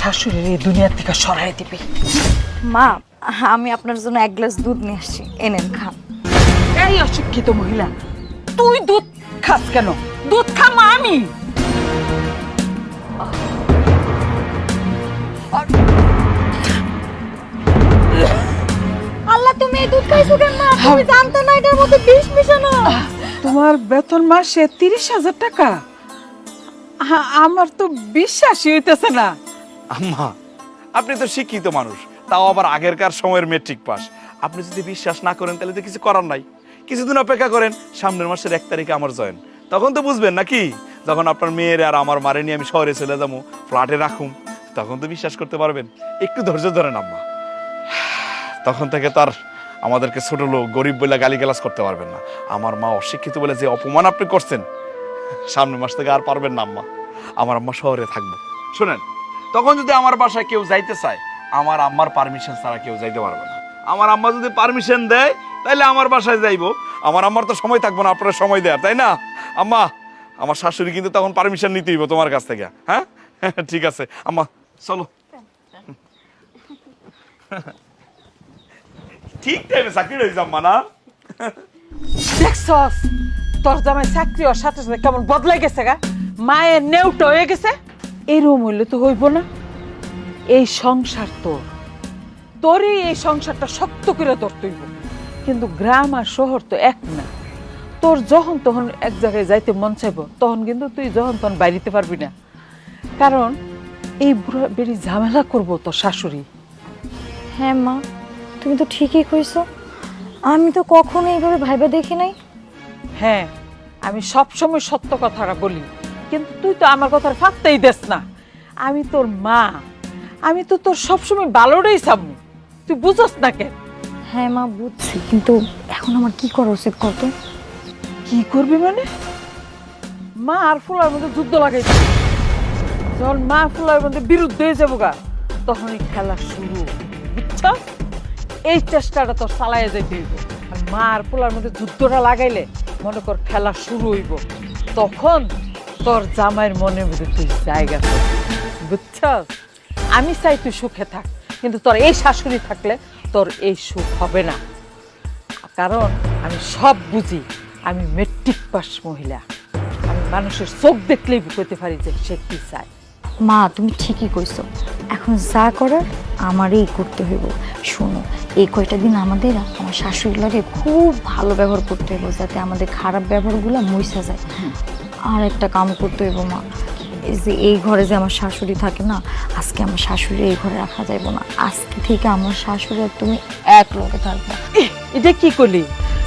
শাশুড়ি এই দুনিয়া থেকে সরাই দিবি। মা, আমি আপনার জন্য এক গ্লাস দুধ নিয়ে আসছি, এনেন খান। এই অশিক্ষিত মহিলা, তুই দুধ খাস কেন? দুধ খামা আমি। আল্লাহ, তুমি এই দুধ খাইছো কেন মা? তুমি জানতো না এটার মধ্যে বিষ মিশানো? তোমার বেতন মাসে 30,000 টাকা? আমার তো বিশ্বাসই হইতেছে না। আম্মা, আপনি তো শিক্ষিত মানুষ, তাও আবার আগেরকার সময়ের মেট্রিক পাস। আপনি যদি বিশ্বাস না করেন তাহলে তো কিছু করার নাই। কিছুদিন অপেক্ষা করেন, সামনের মাসের 1 তারিখে আমার জয়েন, তখন তো বুঝবেন নাকি। যখন আপনার মেয়ের আর আমার মারে নিয়ে আমি শহরে চলে যাবো, ফ্ল্যাটে রাখুম, তখন তো বিশ্বাস করতে পারবেন। একটু ধৈর্য ধরেন আম্মা, তখন থেকে তার আমাদেরকে ছোট লোক গরিব বলে গালিগালাজ করতে পারবেন না। আমার মা অশিক্ষিত বলে যে অপমান আপনি করছেন, সামনের মাস থেকে আর পারবেন না আম্মা। আমার আম্মা শহরে থাকবো। শোনেন, তখন যদি আমার বাসায় কেউ যাইতে চায়, আমার আম্মার পারমিশন ছাড়া কেউ যাইতে পারবে না। আমার আম্মা যদি পারমিশন দেয় তাহলে আমার বাসায় যাইবো। আমার আম্মার তো সময় থাকবো না আপনার সময় দেয়ার, তাই না আম্মা? আমার শাশুড়ি কিন্তু তখন পারমিশন নিতে হইব তোমার কাছ থেকে। হ্যাঁ ঠিক আছে আম্মা, চলো। ঠিক টাইমে চাকরি রয়েছে আম্মা না? দেখছস তোর জামাই চাকরি ওর সাথে সাথে কেমন বদলাই গেছে গা, মায়ের নেউটা হয়ে গেছে। এরকম হইলে তো হইব না। এই সংসার তোরই এই সংসারটা শক্ত করে ধরতে হইব। কিন্তু গ্রাম আর শহর তো এক না। তোর যখন তখন এক জায়গায় যাইতে মন চাইব, তখন কিন্তু তুই যখন তখন বাইরিতে পারবি না। কারণ এই বুড়া বেরি ঝামেলা করবো তোর শাশুড়ি। হ্যাঁ মা, তুমি তো ঠিকই কইছো। আমি তো কখনো এইভাবে ভাইবা দেখি নাই। হ্যাঁ, আমি সবসময় সত্য কথাটা বলি, কিন্তু তুই তো আমার কথার ফাত্তাই দেস না। আমি তোর মা, আমি তো তোর সবসময় ভালোটাই চাবো, তুই বুঝস না কেন? হ্যাঁ মা, বুঝছি, কিন্তু এখন আমার কি করা উচিত কত? কি করবি মানে? মা আর ফুলার মধ্যে যুদ্ধ লাগাইছে। যখন মা ফুলার মধ্যে বিরুদ্ধে হয়ে যাবো গা, তখনই খেলা শুরু, বুঝছ? এই চেষ্টাটা তোর চালাইয়া যাইতে হইব। আর মা আর ফুলার মধ্যে যুদ্ধটা লাগাইলে মনে কর খেলা শুরু হইব, তখন তোর জামাইয়ের মনের মধ্যে তুই জায়গা পাবি, বুঝছ? আমি চাই তুই সুখে থাক, কিন্তু তোর এই শাশুড়ি থাকলে তোর এই সুখ হবে না। কারণ আমি সব বুঝি, আমি মেট্রিক পাস মহিলা। আমি মানুষের চোখ দেখলেই বুঝতে পারি যে সে কি চায়। মা, তুমি ঠিকই কইছো, এখন যা করার আমারই করতে হইব। শোনো, এই কয়টা দিন আমাদের আমার শাশুড়ির লাগে খুব ভালো ব্যবহার করতে হইব, যাতে আমাদের খারাপ ব্যবহারগুলো মুইসা যায়। আর একটা কাম করতে হইব মা, এই যে এই ঘরে যে আমার শাশুড়ি থাকে না, আজকে আমার শাশুড়ি এই ঘরে রাখা যাইব না। আজকে থেকে আমার শাশুড়ি আর তুমি এক লগে থাকবে। এটা কি করলি?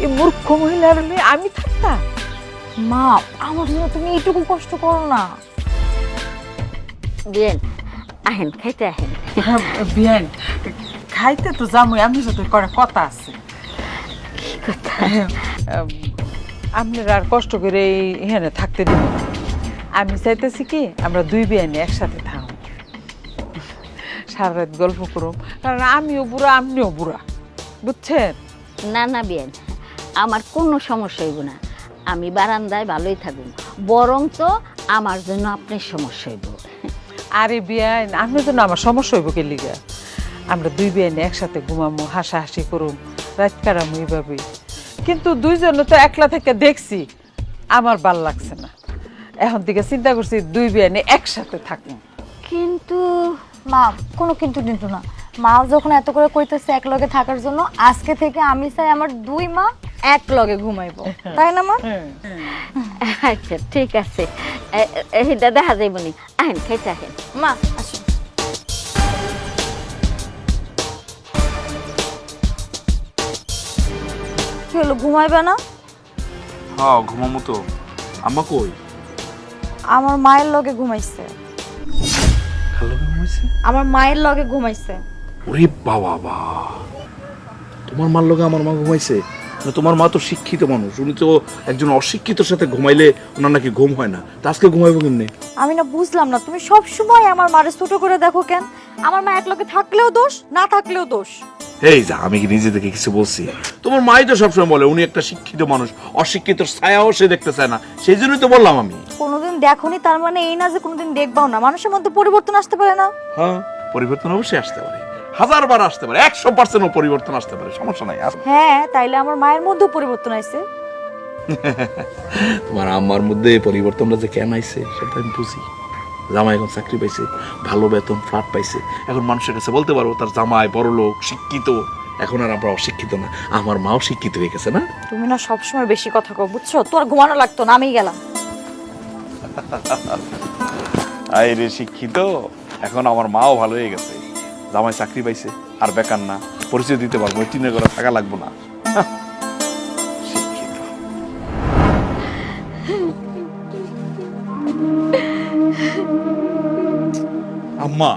এই মূর্খ মহিলার হলে আমি থাকতাম? মা, আমার জন্য তুমি এইটুকু কষ্ট করো না। বিয়েন আহেন, খাইতে আহেন। বিয়ান, খাইতে তো যাবো, আমি সাথে করা কথা আছে। কি কথা? আপনার আর কষ্ট করে এখানে থাকতে দিব না। আমি চাইতেছি কি, আমরা দুই বিয়ানি একসাথে থাকব, সারা রাত গল্প করুম। কারণ আমিও বুড়া, আপনিও বুড়া, বুঝছেন? না না বিয়েন, আমার কোনো সমস্যা হইব না। আমি বারান্দায় ভালোই থাকুন, বরং তো আমার জন্য আপনার সমস্যা হইব। আরে বিয়ান, আপনার জন্য আমার সমস্যা হইব কে লিগা? আমরা দুই বিয়ানি একসাথে ঘুমামো, হাসাহাসি করুম, রাত কাটামো এইভাবেই। কিন্তু দুইজনে তো একলা থেকে দেখছি, আমার ভাল লাগছে না। এখন থেকে চিন্তা করছি দুই বিয়ানি একসাথে থাকবো। কিন্তু মা, কোনো কিন্তু কিন্তু না। মা যখন এত করে কইতেছে এক লগে থাকার জন্য, আজকে থেকে আমি চাই আমার দুই মা এক লগে ঘুমাইবো, তাই না মা? আচ্ছা ঠিক আছে, এটা দেখা যাইব নি। আহেন, খাইতে আহেন। মা আসো। কি হলো, ঘুমাইবে না? হ্যাঁ ঘুমামো তো। আম্মা কই? আমার মায়ের লগে ঘুমাইছে। হ্যালো, ঘুমাইছে? আমার মায়ের লগে ঘুমাইছে। ওরে বাবা, তোমার মার লগে আমার মা ঘুমাইছে? না, তোমার মা তো শিক্ষিত মানুষ, উনি তো একজন অশিক্ষিতর সাথে ঘুমাইলে ওনার নাকি ঘুম হয় না। তা আজকে ঘুমাইবো কেমনে? আমি না বুঝলাম না, তুমি সব সময় আমার মারে ছোট করে দেখো কেন? আমার মা এক লগে থাকলেও দোষ, না থাকলেও দোষ। এই যা, আমি কি নিজে থেকে কিছু বলছি? তোমার মাই তো সবসময় বলে উনি একটা শিক্ষিত মানুষ, অশিক্ষিত ছায়াও সে দেখতে চায় না, সেই জন্যই তো বললাম আমি। কোনোদিন কোনোদিন দেখোনি তার মানে এই না যে কোনোদিন দেখবাও না। মানুষের মধ্যে পরিবর্তন আসতে পারে না? হ্যাঁ, পরিবর্তন অবশ্যই আসতে পারে, 1000বার আসতে পারে, 100% পরিবর্তন আসতে পারে, সমস্যা নাই। হ্যাঁ, তাইলে আমার মায়ের মধ্যেও পরিবর্তন আইছে। তোমার আম্মার মধ্যে পরিবর্তনটা যে কেন আইছে সেটা আমি বুঝি। জামাই এখন চাকরি পাইছে, ভালো বেতন, ফ্ল্যাট পাইছে, এখন মানুষের কাছে বলতে পারবো তার জামাই বড় লোক, শিক্ষিত। এখন আর আমরা অশিক্ষিত না, আমার মাও শিক্ষিত হয়ে গেছে না। তুমি না সবসময় বেশি কথা কও, বুঝছো? তোর ঘুমানো লাগতো না, আমি গেলাম। আইরে শিক্ষিত, এখন আমার মাও ভালো হয়ে গেছে, জামাই চাকরি পাইছে, আর বেকার না, পরিচয় দিতে পারবো, টিনের ঘরে থাকা লাগবো না। শিক্ষিত। আম্মা,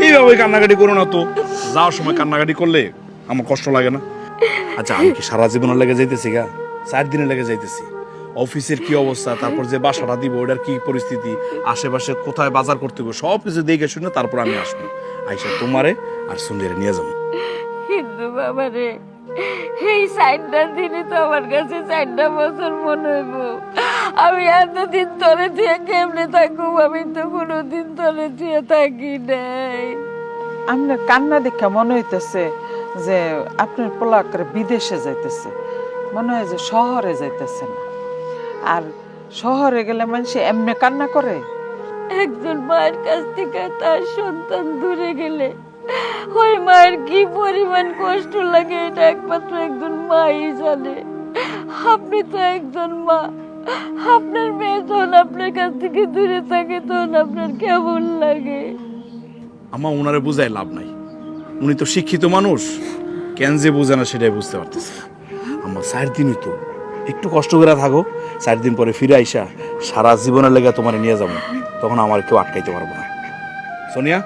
এইভাবে কান্নাকাটি করো না তো, যাওয়ার সময় কান্নাকাটি করলে আমার কষ্ট লাগে না? আচ্ছা, আমি কি সারা জীবনের লেগে যাইতেছি গা? 4 দিনের লেগে যাইতেছি। অফিসের কি অবস্থা, তারপর যে বাসাটা দিব ওটার কি পরিস্থিতি, আশেপাশে কোথায় বাজার করতে হবে, সব কিছু দেখে শুনে তারপর আমি আসবো। আইসা তোমারে আর সুন্দরে নিয়ে যাবো। কিন্তু বাবা রে, এই 4টা দিনই তো আমার কাছে 4টা বছর মনে হইব। আমি এতদিন ধরে দিয়ে কেমনে থাকবো? আমি তো কোনোদিন ধরে দিয়ে থাকি নাই। আপনার কান্না দেখে মনে হইতেছে যে আপনার পোলা করে বিদেশে যাইতেছে, মনে হয় যে শহরে যাইতেছে না। আর শহরে গেলে মানুষ এমনি কান্না করে? একজন মায়ের কাছ থেকে তার সন্তান দূরে গেলে ওই মায়ের কি পরিমাণ কষ্ট লাগে এটা একমাত্র একজন মাই জানে। আপনি তো একজন মা, আপনার মেয়ে যখন আপনার কাছ থেকে দূরে থাকে তখন আপনার কেমন লাগে? আমার ওনারে বুঝাই লাভ নাই, উনি তো শিক্ষিত মানুষ, কেন যে বোঝে না সেটাই বুঝতে পারতেছে। আমার 4 দিনই তো, একটু কষ্ট করে থাকো, 4 দিন পরে ফিরে আইসা সারা জীবনের লেগে তোমার নিয়ে যাবো, তখন আমার কেউ আটকাইতে পারবো না। সোনিয়া,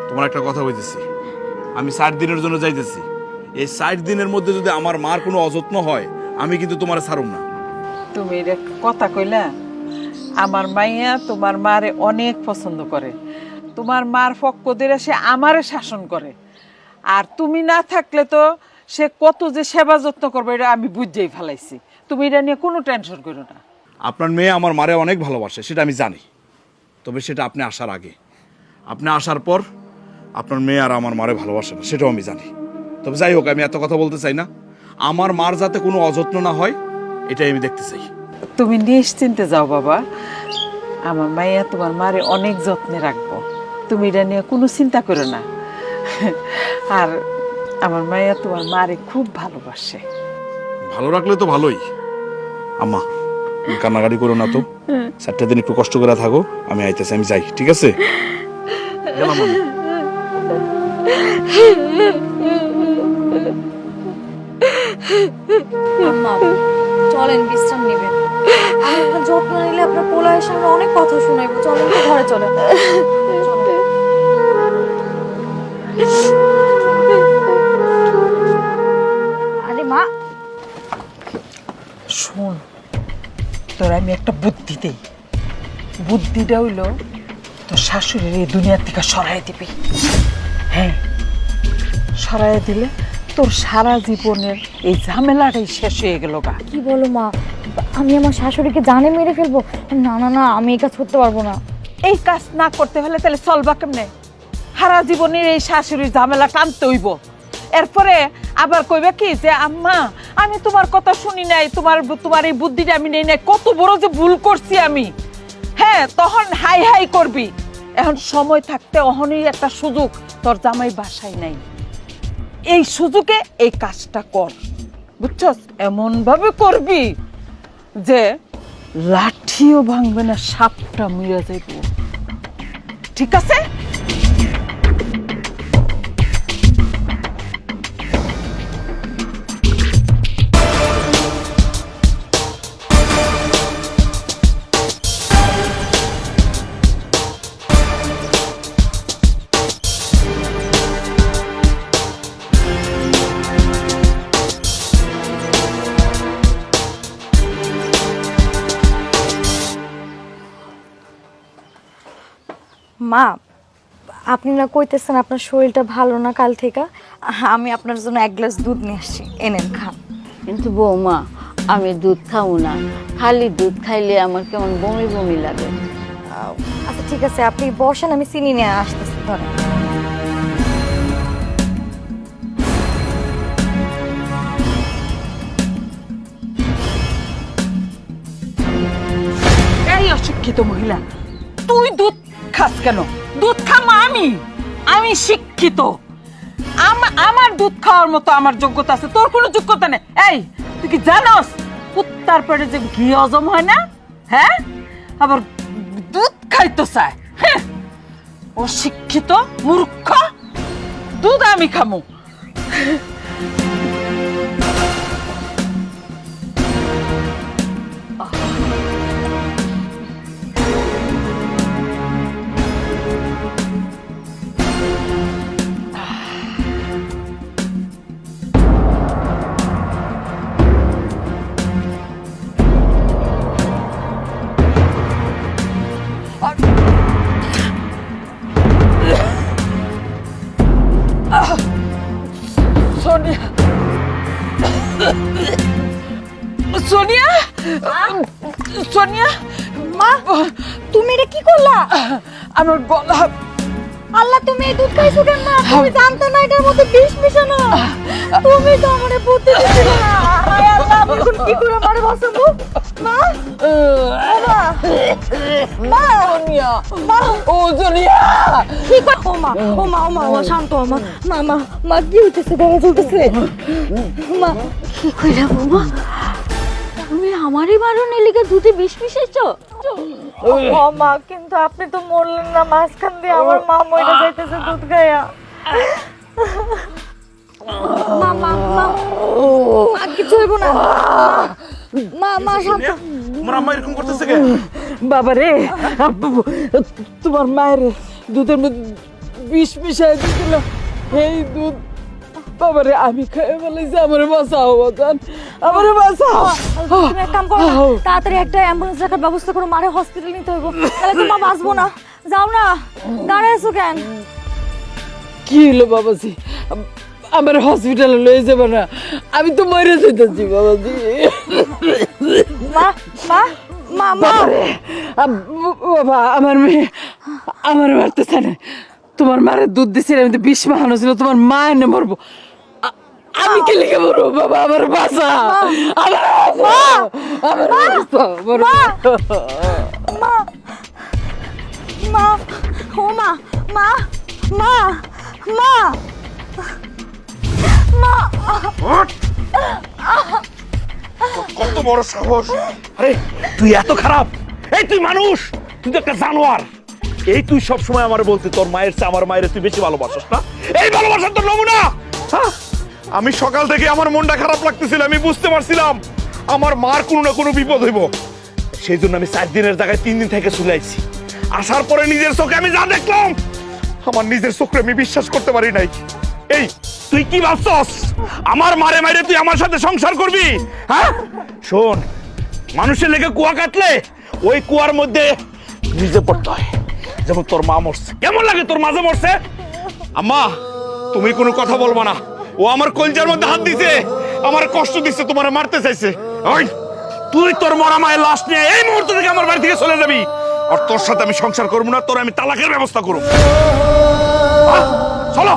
তোমার একটা কথা বলতেছি, আমি 4 দিনের জন্য যাইতেছি। এই 4 দিনের মধ্যে যদি আমার মার কোনো অযত্ন হয়, আমি কিন্তু তোমার ছাড়ুম না। তুমি এটা কথা কইলা? আমার মাইয়া তোমার মারে অনেক পছন্দ করে, তোমার মার পক্ষ দিয়ে সে আমারে শাসন করে। আর তুমি না থাকলে তো সে কত যে সেবা যত্ন করবে এটা আমি বুঝেই ফেলাইছি। তুমি এটা নিয়ে কোনো টেনশন করো না। আপনার মেয়ে আমার মারে অনেক ভালোবাসে, সেটা আমি জানি, তবে সেটা আপনি আসার আগে। আপনি আসার পর আপনার মেয়ে আর আমার মারে ভালোবাসে না, সেটাও আমি জানি। তবে যাই হোক, আমি এত কথা বলতে চাই না। আমার মার যাতে কোনো অযত্ন না হয় এটাই আমি দেখতে চাই। তুমি নিশ্চিন্তে যাও বাবা, আমার মাইয়া তোমার মারে অনেক যত্নে রাখবো, তুমি এটা নিয়ে কোনো চিন্তা করো না। আর আমার মাইয়া তোমার মারে খুব ভালোবাসে। ভালো রাখলে তো ভালোই। আম্মা, তুমি কান্নাকাটি করো না তো, 4টা দিন একটু কষ্ট করে থাকো, আমি আইতেছি, আমি যাই, ঠিক আছে? গেলাম আমি। আম্মা, চলেন বিশ্রাম নেবেন। আমি আপনার যত্ন নিলে আপনার পোলার সামনে অনেক কথা শুনাইবো। চলেন তো, ঘরে চলেন। আরে মা, শোন, তোর আমি একটা বুদ্ধি দেই। বুদ্ধিটা হইল তোর শাশুড়ির এই দুনিয়ার থেকে সরাই দিবি। হ্যাঁ, সরাই দিলে তোর সারা জীবনের এই ঝামেলাটাই শেষ হয়ে গেল গা। কি বলো মা? আমি আমার শাশুড়িকে জানে মেরে ফেলবো? না না না, আমি এই কাজ করতে পারবো না। এই কাজ না করতে হলে তাহলে চলবা কেমনে? সারা জীবনের এই শাশুড়ির ঝামেলা টানতে হইব। এরপরে আবার কইবে কি যে আম্মা আমি তোমার কথা শুনি নাই, তোমার এই বুদ্ধিটা আমি নেই নাই, কত বড় যে ভুল করছি আমি। হ্যাঁ, তখন হাই হাই করবি। এখন সময় থাকতে অহনই একটা সুযোগ, তোর জামাই বাসায় নাই, এই সুযোগে এই কাজটা কর, বুঝছস? এমন ভাবে করবি যে লাঠিও ভাঙবে না, সাপটা মুইয়া যাইব। ঠিক আছে? মা, আপনি না কইতেছেন আপনার শরীরটা ভালো না কাল থেকে? আমি আপনার জন্য 1 গ্লাস দুধ নিয়ে আসছি, এনেন খান। কিন্তু বৌমা, আমি দুধ খাবো না, খালি দুধ খাইলে আমার কেমন বমি বমি লাগে। আচ্ছা ঠিক আছে, আপনি বসেন, আমি চিনি নিয়ে আসতেছি। ধরেন। এই অশিক্ষিত মহিলা, তুই দুধ খাস কেন? দুধ খামা আমি শিক্ষিত। আমার দুধ খাওয়ার মতো আমার যোগ্যতা আছে, তোর কোনো যোগ্যতা নেই। এই তুই কি জানোস কুত্তার পেটে যে ঘি হজম হয় না? হ্যাঁ, আবার দুধ খাইতে চায়। হ্যাঁ, অশিক্ষিত মূর্খ, দুধ আমি খামু। সোনিয়া, সোনিয়া, সোনিয়া, মা, তুমি এটা কি করলা? আমার গলা। আল্লাহ, তুমি এই দুধ খাইছো কেন? মা, তুমি জানতো না এটার মধ্যে বিষ মিশানো? তুমি তো আমারে বুদ্ধি দিছিলে না। আয় আল্লাহ, আমি এখন কি করে মারে বাঁচাবো? মা, মা, মা, সোনিয়া, মা, ও সোনিয়া, কি কর? ও মা, ও মা, ও মা, ও শান্ত হ, মা, মা, মা, মা, কি হইতেছে? গলা চলতেছে। মা, কি কইলা বৌমা? তুমি আমারই মারণের লিগে দুধে বিষ মিশাইছো? ও মা, কিন্তু আপনি তো মরলেন না, মাঝখান দিয়ে আমার মা মরে যাইতেছে দুধ খাইয়া। মা, মা, মা, মা, কিছু হইব না। মা, মা, শান্ত। তোমার আম্মা এরকম করতেছে কেন? বাবা রে, তোমার মায়ের দুধের মধ্যে বিষ মিশাই দিয়েছিল। এই দুধ বাবারে আমি খেয়ে ফেলেছি। আমার বাঁচাও বাজান, আমার বাঁচাও। তুমি এক কাম করো না, তাড়াতাড়ি একটা অ্যাম্বুলেন্স রাখার ব্যবস্থা করো, মারে হসপিটাল নিতে হইব, তাহলে তো মা বাঁচবো না। যাও না, দাঁড়ায় আছো কেন? কি হলো বাবাজি? আমার হসপিটালে লয়ে যাবে না? আমি তো মরে যেতেছি বাবাজি। মা, মা, মা, মা, বাবা, আমার মেয়ে আমার মারতেছে না। তোমার মায়ের দুধ দিছিল, আমি তো বিষ মাহানো ছিল, তোমার মা এনে মরবো। আমি কে লিখে মরবো? বাবা আমার বাসা, আমার মা, মা, ও মা, মা, মা, মা, মা, কত বড় সাহস! আরে তুই এত খারাপ? এই তুই মানুষ? তুই তো একটা জানোয়ার। এই তুই সব সময় আমারে বলতি তোর মায়ের চেয়ে আমার মায়ের তুই বেশি ভালোবাসিস না? এই ভালোবাসার তোর নমুনা। হ্যাঁ, আমি সকাল থেকে আমার মনটা খারাপ লাগতেছিল। আমি বুঝতে পারছিলাম আমার মার কোনো না কোনো বিপদ হইব। সেই জন্য আমি 4 দিনের জায়গায় 3 দিন থেকে চলে আইছি। আসার পরে নিজের চোখে আমি যা দেখলাম, আমার নিজের চোখে আমি বিশ্বাস করতে পারি নাই। এই তুই কি ভাবছস আমার মারে মারে তুই আমার সাথে সংসার করবি? হ্যাঁ, শোন, মানুষের লেগে কুয়া কাটলে ওই কুয়ার মধ্যে নিজে পড়তে হয়। যেমন তোর মা মরছে, কেমন লাগে তোর মাঝে মরছে? আম্মা, তুমি কোনো কথা বলবা না। ও আমার কলজার মধ্যে হাত দিছে, আমার কষ্ট দিচ্ছে, তোমার মারতে চাইছে। ওই তুই তোর মরা মায়ের লাশ নিয়ে এই মুহূর্ত থেকে আমার বাড়ি থেকে চলে যাবি। আর তোর সাথে আমি সংসার করবো না, তোর আমি তালাকের ব্যবস্থা করব। চলো।